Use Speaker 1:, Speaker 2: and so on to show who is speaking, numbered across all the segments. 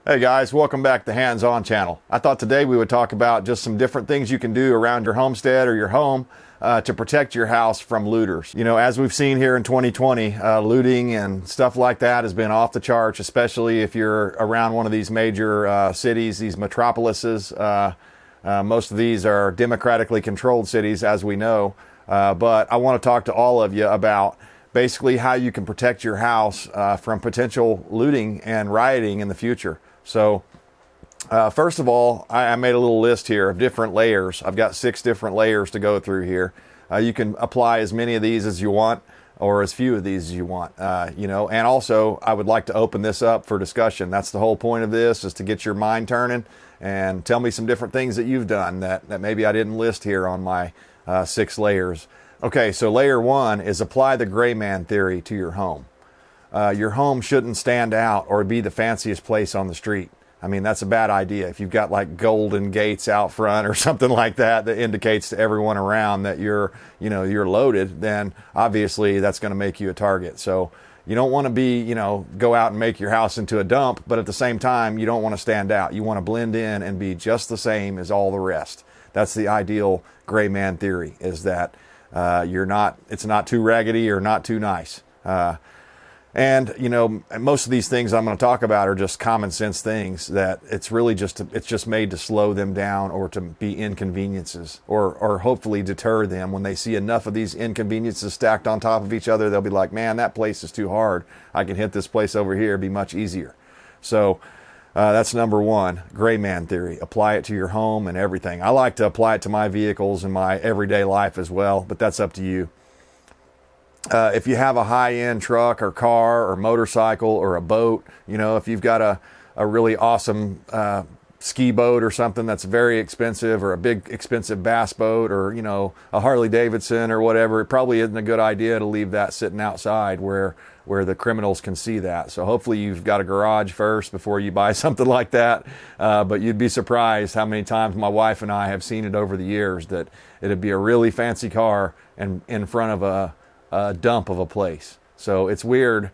Speaker 1: Hey guys, welcome back to the Hands On channel. I thought today we would talk about just some different things you can do around your homestead or your home to protect your house from looters. You know, as we've seen here in 2020, looting and stuff like that has been off the charts, especially if you're around one of these major cities, these metropolises. Most of these are democratically controlled cities, as we know. But I want to talk to all of you about basically how you can protect your house from potential looting and rioting in the future. So first of all, I made a little list here of different layers. I've got 6 different layers to go through here. You can apply as many of these as you want or as few of these as you want, you know, and also I would like to open this up for discussion. That's the whole point of this, is to get your mind turning and tell me some different things that you've done that maybe I didn't list here on my 6 layers. Okay, so layer 1 is apply the gray man theory to your home. Your home shouldn't stand out or be the fanciest place on the street. I mean, that's a bad idea. If you've got like golden gates out front or something like that that indicates to everyone around that you're loaded, then obviously that's going to make you a target. So you don't want to be, go out and make your house into a dump, but at the same time, you don't want to stand out. You want to blend in and be just the same as all the rest. That's the ideal gray man theory, is that it's not too raggedy or not too nice. And most of these things I'm going to talk about are just common sense things that it's just made to slow them down or to be inconveniences or hopefully deter them. When they see enough of these inconveniences stacked on top of each other, they'll be like, man, that place is too hard. I can hit this place over here. It'd be much easier. So that's number 1, gray man theory. Apply it to your home and everything. I like to apply it to my vehicles and my everyday life as well, but that's up to you. If you have a high-end truck or car or motorcycle or a boat, if you've got a really awesome ski boat or something that's very expensive, or a big expensive bass boat, or a Harley Davidson or whatever, it probably isn't a good idea to leave that sitting outside where the criminals can see that. So hopefully you've got a garage first before you buy something like that. But you'd be surprised how many times my wife and I have seen it over the years that it'd be a really fancy car and in front of a dump of a place. So it's weird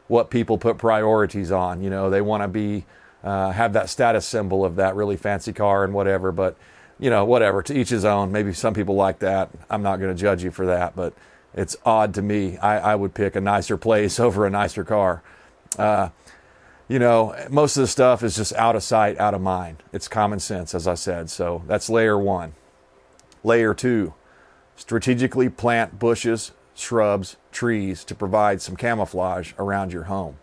Speaker 1: what people put priorities on. They want to be have that status symbol of that really fancy car and whatever, but whatever, to each his own. Maybe some people like that. I'm not going to judge you for that, but it's odd to me. I would pick a nicer place over a nicer car. Most of the stuff is just out of sight, out of mind. It's common sense, as I said. So that's layer 1. Layer 2, strategically plant bushes, shrubs, trees to provide some camouflage around your home.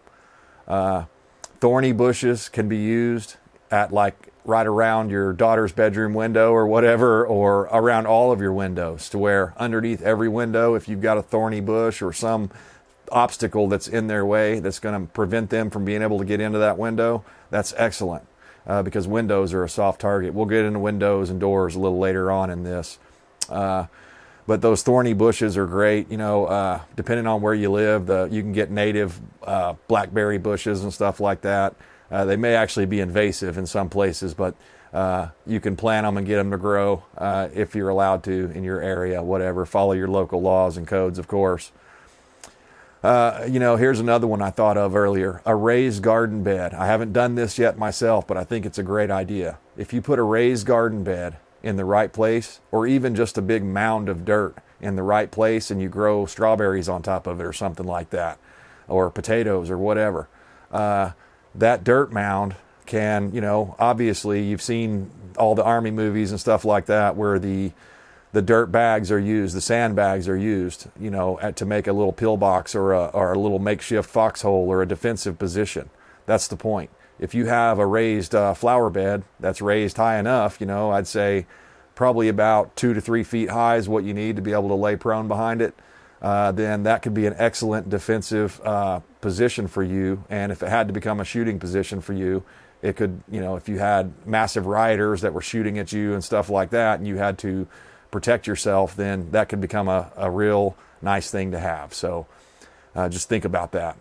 Speaker 1: Thorny bushes can be used at right around your daughter's bedroom window or whatever, or around all of your windows, to where underneath every window, if you've got a thorny bush or some obstacle that's in their way that's going to prevent them from being able to get into that window, that's excellent, because windows are a soft target. We'll get into windows and doors a little later on in this. But those thorny bushes are great. Depending on where you live, you can get native blackberry bushes and stuff like that. They may actually be invasive in some places, but you can plant them and get them to grow if you're allowed to in your area, whatever. Follow your local laws and codes, of course. Here's another one I thought of earlier, a raised garden bed. I haven't done this yet myself, but I think it's a great idea. If you put a raised garden bed in the right place, or even just a big mound of dirt in the right place, and you grow strawberries on top of it or something like that, or potatoes or whatever, that dirt mound can, obviously you've seen all the army movies and stuff like that where the dirt bags are used, the sandbags are used, to make a little pillbox or a little makeshift foxhole or a defensive position. That's the point. If you have a raised flower bed that's raised high enough, I'd say probably about 2 to 3 feet high is what you need to be able to lay prone behind it, then that could be an excellent defensive position for you. And if it had to become a shooting position for you, it could, if you had massive rioters that were shooting at you and stuff like that, and you had to protect yourself, then that could become a real nice thing to have. So just think about that.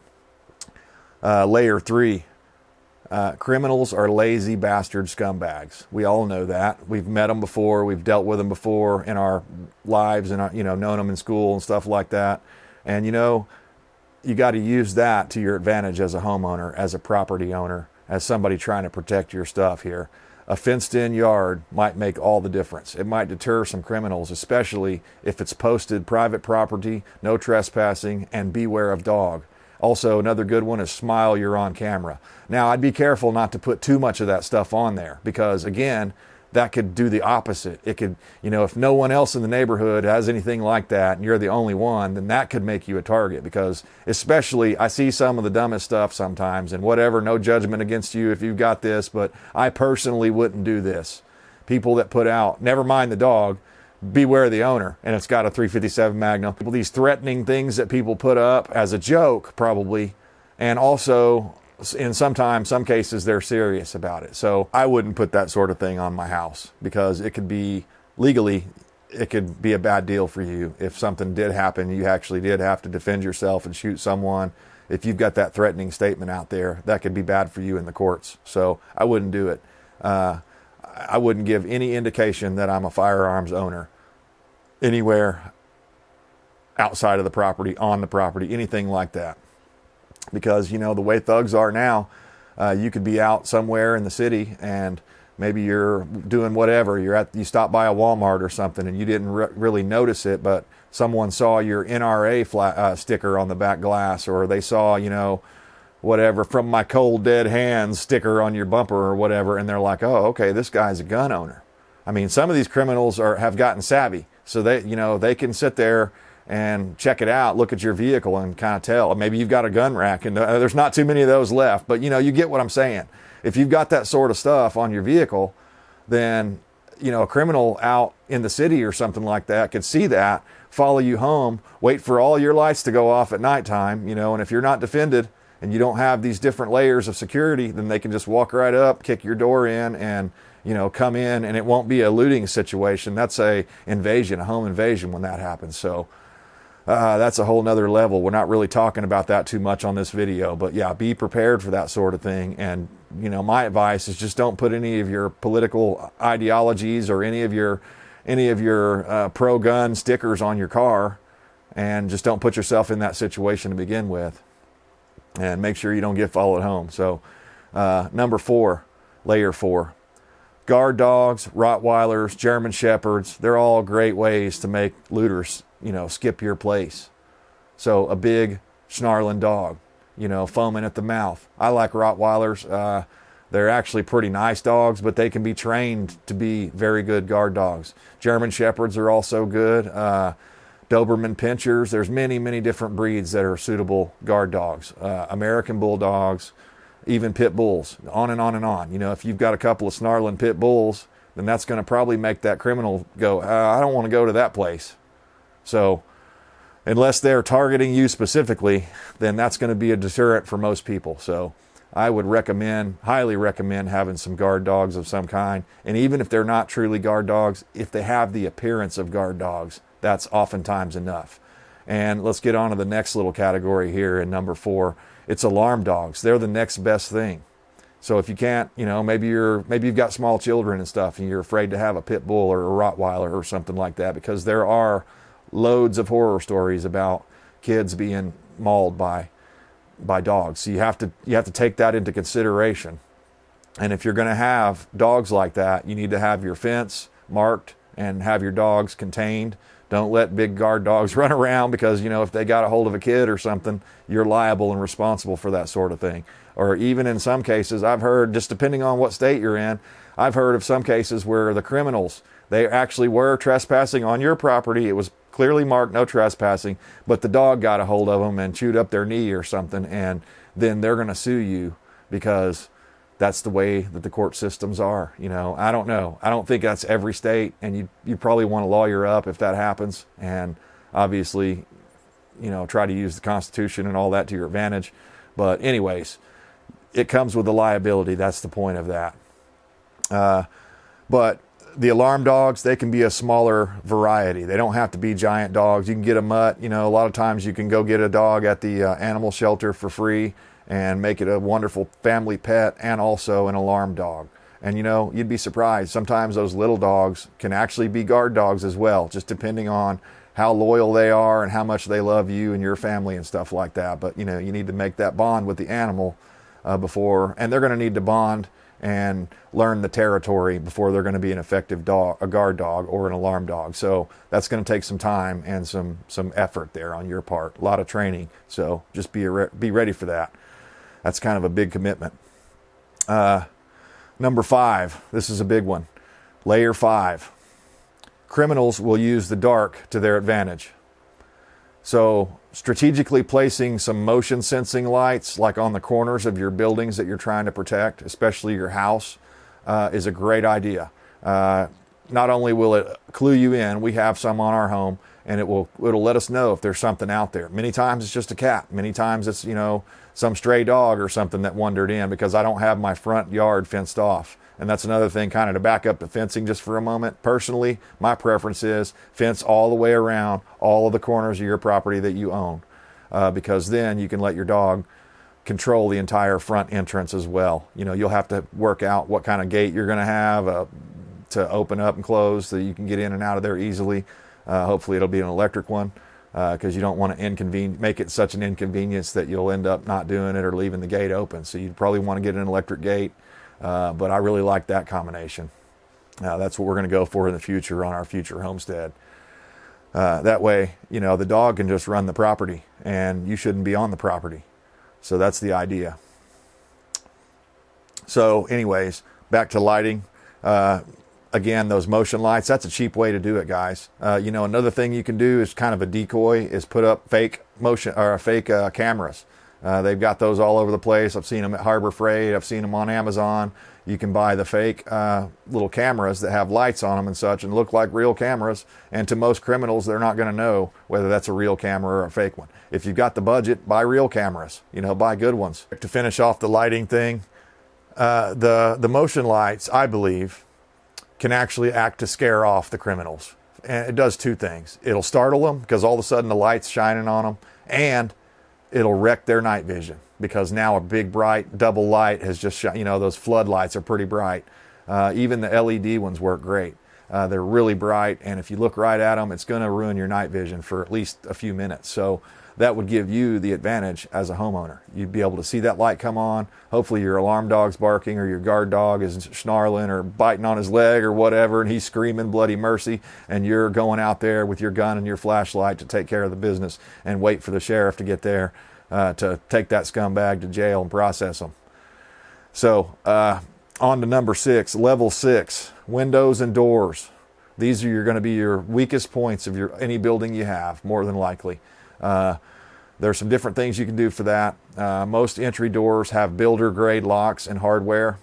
Speaker 1: Layer 3. Criminals are lazy bastard scumbags. We all know that. We've met them before. We've dealt with them before in our lives, and known them in school and stuff like that. And you got to use that to your advantage as a homeowner, as a property owner. as somebody trying to protect your stuff here. A fenced-in yard might make all the difference. It might deter some criminals, especially if it's posted private property, no trespassing, and beware of dog. Also, another good one is smile, you're on camera. Now, I'd be careful not to put too much of that stuff on there because, again, that could do the opposite. It could, if no one else in the neighborhood has anything like that and you're the only one, then that could make you a target because especially I see some of the dumbest stuff sometimes and whatever, no judgment against you if you've got this, but I personally wouldn't do this. People that put out, never mind the dog, beware the owner, and it's got a .357 Magnum. These threatening things that people put up as a joke probably, and also in some cases they're serious about it. So I wouldn't put that sort of thing on my house because it could be legally, it could be a bad deal for you. If something did happen, you actually did have to defend yourself and shoot someone. If you've got that threatening statement out there, that could be bad for you in the courts. So I wouldn't do it. I wouldn't give any indication that I'm a firearms owner anywhere outside of the property, on the property, anything like that. Because, the way thugs are now, you could be out somewhere in the city and maybe you're doing whatever. You stop by a Walmart or something and you didn't really notice it, but someone saw your NRA sticker on the back glass, or they saw, whatever, from my cold dead hands sticker on your bumper or whatever, and they're like, oh, okay, this guy's a gun owner. I mean, some of these criminals have gotten savvy, so they can sit there and check it out, look at your vehicle and kind of tell. Maybe you've got a gun rack, and there's not too many of those left, but you get what I'm saying. If you've got that sort of stuff on your vehicle, then a criminal out in the city or something like that could see that, follow you home, wait for all your lights to go off at nighttime, and if you're not defended and you don't have these different layers of security, then they can just walk right up, kick your door in, and come in, and it won't be a looting situation. That's a invasion, a home invasion when that happens. So that's a whole nother level. We're not really talking about that too much on this video, but yeah, be prepared for that sort of thing. And my advice is just don't put any of your political ideologies or any of your pro-gun stickers on your car, and just don't put yourself in that situation to begin with, and make sure you don't get followed home. So number 4, layer 4, guard dogs, Rottweilers, German Shepherds, they're all great ways to make looters skip your place. So a big snarling dog, foaming at the mouth. I like Rottweilers. They're actually pretty nice dogs, but they can be trained to be very good guard dogs. German Shepherds are also good. Doberman Pinschers. There's many, many different breeds that are suitable guard dogs. American Bulldogs, even Pit Bulls, on and on and on. If you've got a couple of snarling Pit Bulls, then that's going to probably make that criminal go, I don't want to go to that place. So unless they're targeting you specifically, then that's going to be a deterrent for most people. So I would highly recommend having some guard dogs of some kind. And even if they're not truly guard dogs, if they have the appearance of guard dogs, that's oftentimes enough. And let's get on to the next little category here in number 4. It's alarm dogs. They're the next best thing. So if you can't, maybe you've got small children and stuff and you're afraid to have a pit bull or a Rottweiler or something like that, because there are loads of horror stories about kids being mauled by dogs. So you have to take that into consideration. And if you're going to have dogs like that, you need to have your fence marked and have your dogs contained. Don't let big guard dogs run around because, if they got a hold of a kid or something, you're liable and responsible for that sort of thing. Or even in some cases, I've heard, just depending on what state you're in, I've heard of some cases where the criminals, they actually were trespassing on your property. It was clearly marked no trespassing, but the dog got a hold of them and chewed up their knee or something, and then they're going to sue you because that's the way that the court systems are. I don't know. I don't think that's every state, and you probably want to lawyer up if that happens, and obviously, try to use the Constitution and all that to your advantage. But anyways, it comes with a liability. That's the point of that. But the alarm dogs, they can be a smaller variety. They don't have to be giant dogs. You can get a mutt. A lot of times you can go get a dog at the animal shelter for free and make it a wonderful family pet and also an alarm dog. And you'd be surprised. Sometimes those little dogs can actually be guard dogs as well, just depending on how loyal they are and how much they love you and your family and stuff like that. But you need to make that bond with the animal before, and they're going to need to bond and learn the territory before they're going to be an effective dog, a guard dog or an alarm dog. So that's going to take some time and some effort there on your part, a lot of training. So just be ready for that. That's kind of a big commitment. Number 5, this is a big one. Layer 5. Criminals will use the dark to their advantage. So strategically placing some motion sensing lights, like on the corners of your buildings that you're trying to protect, especially your house, is a great idea. Not only will it clue you in, we have some on our home, and it'll let us know if there's something out there. Many times it's just a cat. Many times it's, some stray dog or something that wandered in, because I don't have my front yard fenced off. And that's another thing, kind of to back up the fencing just for a moment. Personally, my preference is fence all the way around all of the corners of your property that you own, because then you can let your dog control the entire front entrance as well. You'll have to work out what kind of gate you're going to have to open up and close so you can get in and out of there easily. Hopefully it'll be an electric one, because you don't want to make it such an inconvenience that you'll end up not doing it or leaving the gate open. So you'd probably want to get an electric gate. But I really like that combination. That's what we're going to go for in the future on our future homestead. That way, the dog can just run the property and you shouldn't be on the property. So that's the idea. So anyways, back to lighting. Again, those motion lights, that's a cheap way to do it, guys. Another thing you can do is kind of a decoy, is put up fake cameras. They've got those all over the place. I've seen them at Harbor Freight. I've seen them on Amazon. You can buy the fake little cameras that have lights on them and such and look like real cameras. And to most criminals, they're not going to know whether that's a real camera or a fake one. If you've got the budget, buy real cameras. Buy good ones. To finish off the lighting thing, the motion lights, I believe, can actually act to scare off the criminals. And it does 2 things. It'll startle them because all of a sudden the light's shining on them, and it'll wreck their night vision, because now a big bright double light has just shot. Those floodlights are pretty bright. Even the LED ones work great. They're really bright, and if you look right at them, it's going to ruin your night vision for at least a few minutes. So that would give you the advantage as a homeowner. You'd be able to see that light come on. Hopefully your alarm dog's barking, or your guard dog is snarling or biting on his leg or whatever, and he's screaming bloody mercy, and you're going out there with your gun and your flashlight to take care of the business and wait for the sheriff to get there to take that scumbag to jail and process him. So on to number 6, level 6, windows and doors. These are going to be your weakest points of any building you have, more than likely. There's some different things you can do for that. Most entry doors have builder grade locks and hardware.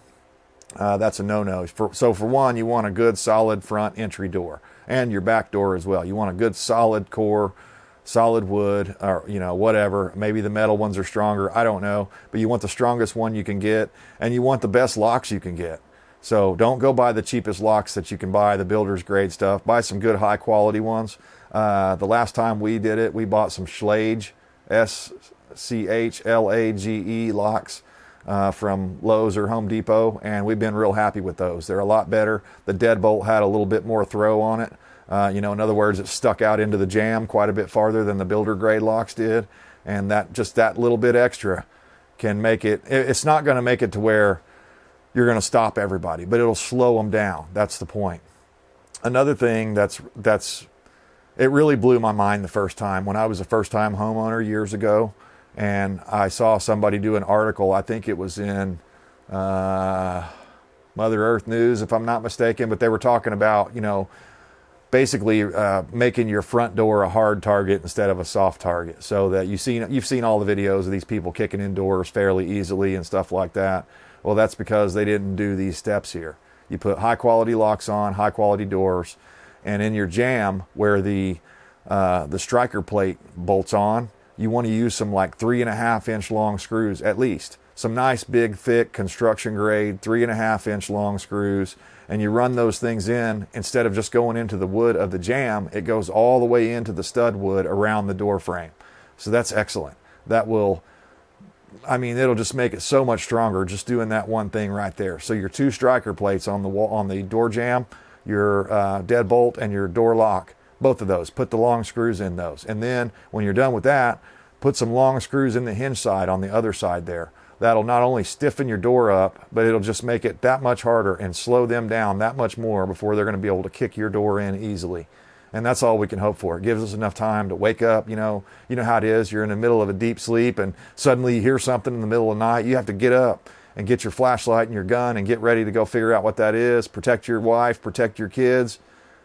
Speaker 1: That's a no-no. So for one, you want a good solid front entry door, and your back door as well. You want a good solid core, solid wood, or whatever. Maybe the metal ones are stronger, I don't know, but you want the strongest one you can get, and you want the best locks you can get. So don't go buy the cheapest locks that you can buy, the builder's grade stuff. Buy some good high quality ones. The last time we did it, we bought some Schlage, SCHLAGE locks from Lowe's or Home Depot, and we've been real happy with those. They're a lot better. The deadbolt had a little bit more throw on it. In other words, it stuck out into the jamb quite a bit farther than the builder grade locks did, and that little bit extra can make it. It's not going to make it to where you're going to stop everybody, but it'll slow them down. That's the point. Another thing it really blew my mind the first time when I was a first-time homeowner years ago, and I saw somebody do an article. I think it was in Mother Earth News, if I'm not mistaken, but they were talking about, basically making your front door a hard target instead of a soft target, so that you've seen all the videos of these people kicking in doors fairly easily and stuff like that. Well, that's because they didn't do these steps here. You put high-quality locks on, high-quality doors, and in your jamb where the striker plate bolts on, you want to use some like 3.5-inch long screws at least. Some nice big thick construction grade 3.5-inch long screws, and you run those things in. Instead of just going into the wood of the jamb, it goes all the way into the stud wood around the door frame. So that's excellent. It'll just make it so much stronger just doing that one thing right there. So your 2 striker plates on the wall, on the door jamb, your deadbolt, and your door lock, both of those, put the long screws in those. And then when you're done with that, put some long screws in the hinge side on the other side there. that'll not only stiffen your door up, but it'll just make it that much harder and slow them down that much more before they're going to be able to kick your door in easily. And that's all we can hope for. It gives us enough time to wake up. You know how it is. You're in the middle of a deep sleep and suddenly you hear something in the middle of the night. You have to get up and get your flashlight and your gun and get ready to go figure out what that is. Protect your wife, protect your kids,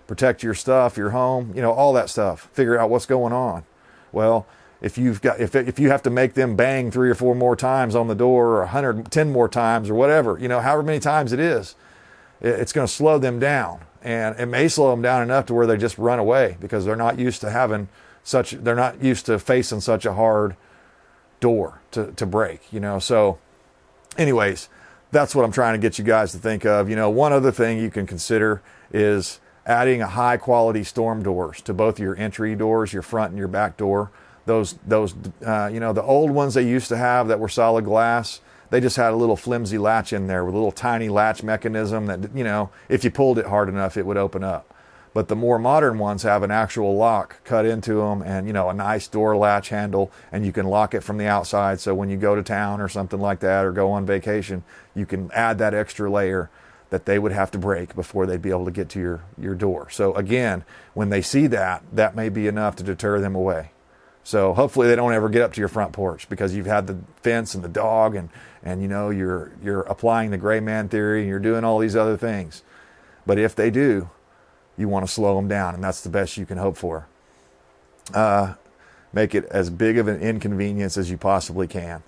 Speaker 1: protect your stuff, your home, all that stuff. Figure out what's going on. Well, if you have to make them bang 3 or 4 more times on the door, or 110 more times, or whatever, however many times it is, it's going to slow them down, and it may slow them down enough to where they just run away because they're not used to facing such a hard door to break. So, anyways, that's what I'm trying to get you guys to think of. One other thing you can consider is adding a high quality storm doors to both your entry doors, your front and your back door. Those the old ones they used to have that were solid glass, they just had a little flimsy latch in there with a little tiny latch mechanism that, if you pulled it hard enough, it would open up. But the more modern ones have an actual lock cut into them and, a nice door latch handle, and you can lock it from the outside. So when you go to town or something like that, or go on vacation, you can add that extra layer that they would have to break before they'd be able to get to your door. So again, when they see that, that may be enough to deter them away. So hopefully they don't ever get up to your front porch because you've had the fence and the dog and you're applying the gray man theory and you're doing all these other things. But if they do, you want to slow them down, and that's the best you can hope for. Make it as big of an inconvenience as you possibly can.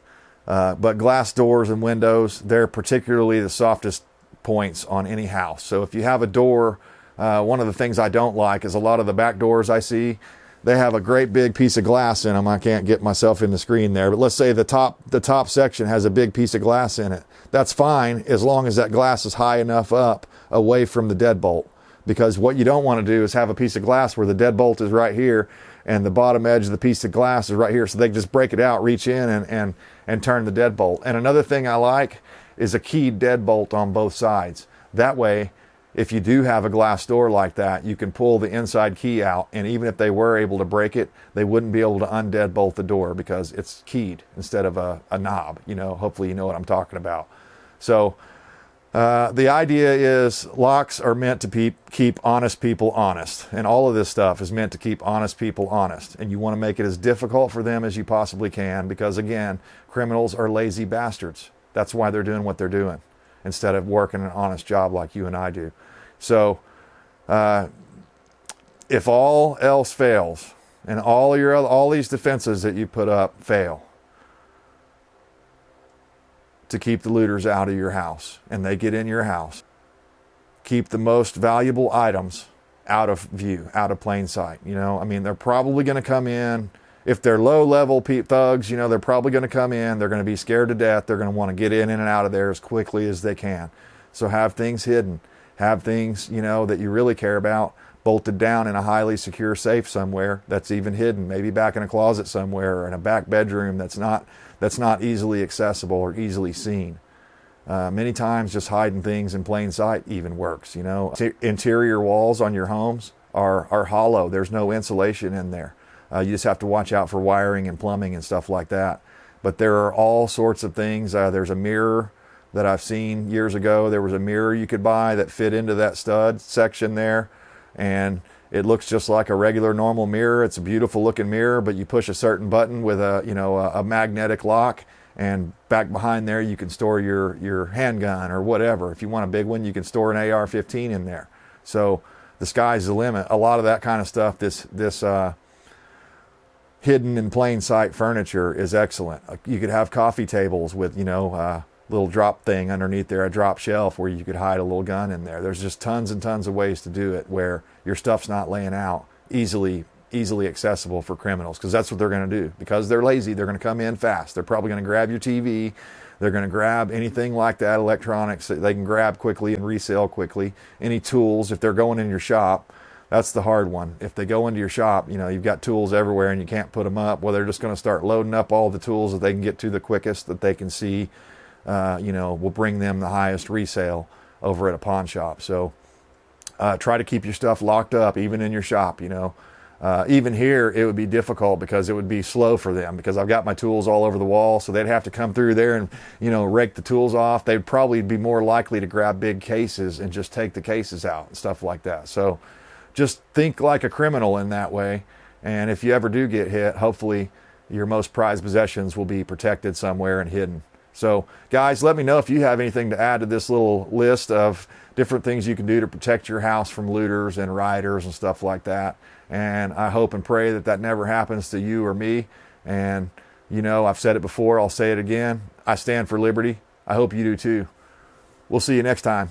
Speaker 1: But glass doors and windows, they're particularly the softest points on any house. So if you have a door, one of the things I don't like is a lot of the back doors I see, they have a great big piece of glass in them. I can't get myself in the screen there, but let's say the top section has a big piece of glass in it. That's fine as long as that glass is high enough up away from the deadbolt. Because what you don't want to do is have a piece of glass where the deadbolt is right here and the bottom edge of the piece of glass is right here. So they can just break it out, reach in and turn the deadbolt. And another thing I like is a keyed deadbolt on both sides. That way, if you do have a glass door like that, you can pull the inside key out, and even if they were able to break it, they wouldn't be able to undeadbolt the door because it's keyed instead of a knob. Hopefully you know what I'm talking about. So the idea is locks are meant to keep honest people honest, and all of this stuff is meant to keep honest people honest, and you want to make it as difficult for them as you possibly can because, again, criminals are lazy bastards. That's why they're doing what they're doing instead of working an honest job like you and I do. So if all else fails and all these defenses that you put up fail to keep the looters out of your house and they get in your house, keep the most valuable items out of view, out of plain sight. They're probably going to come in. If they're low-level thugs, they're probably going to come in. They're going to be scared to death. They're going to want to get in and out of there as quickly as they can. So have things hidden. Have things, that you really care about bolted down in a highly secure safe somewhere that's even hidden, maybe back in a closet somewhere or in a back bedroom that's not easily accessible or easily seen. Many times just hiding things in plain sight even works. Interior walls on your homes are hollow. There's no insulation in there. You just have to watch out for wiring and plumbing and stuff like that. But there are all sorts of things. There's a mirror that I've seen years ago. There was a mirror you could buy that fit into that stud section there. And it looks just like a regular normal mirror. It's a beautiful looking mirror, but you push a certain button with a magnetic lock, and back behind there you can store your handgun or whatever. If you want a big one, you can store an AR-15 in there. So the sky's the limit. A lot of that kind of stuff, this hidden in plain sight furniture is excellent. You could have coffee tables with, little drop thing underneath there, a drop shelf where you could hide a little gun in there. There's just tons and tons of ways to do it where your stuff's not laying out easily accessible for criminals, because that's what they're going to do. Because they're lazy, they're going to come in fast. They're probably going to grab your TV. They're going to grab anything like that, electronics that they can grab quickly and resell quickly. Any tools, if they're going in your shop, that's the hard one. If they go into your shop, you've got tools everywhere and you can't put them up. Well, they're just going to start loading up all the tools that they can get to the quickest that they can see. Will bring them the highest resale over at a pawn shop. So try to keep your stuff locked up, even in your shop. Even here, it would be difficult because it would be slow for them because I've got my tools all over the wall. So they'd have to come through there and, you know, rake the tools off. They'd probably be more likely to grab big cases and just take the cases out and stuff like that. So just think like a criminal in that way. And if you ever do get hit, hopefully your most prized possessions will be protected somewhere and hidden. So guys, let me know if you have anything to add to this little list of different things you can do to protect your house from looters and rioters and stuff like that. And I hope and pray that that never happens to you or me. And, you know, I've said it before, I'll say it again. I stand for liberty. I hope you do too. We'll see you next time.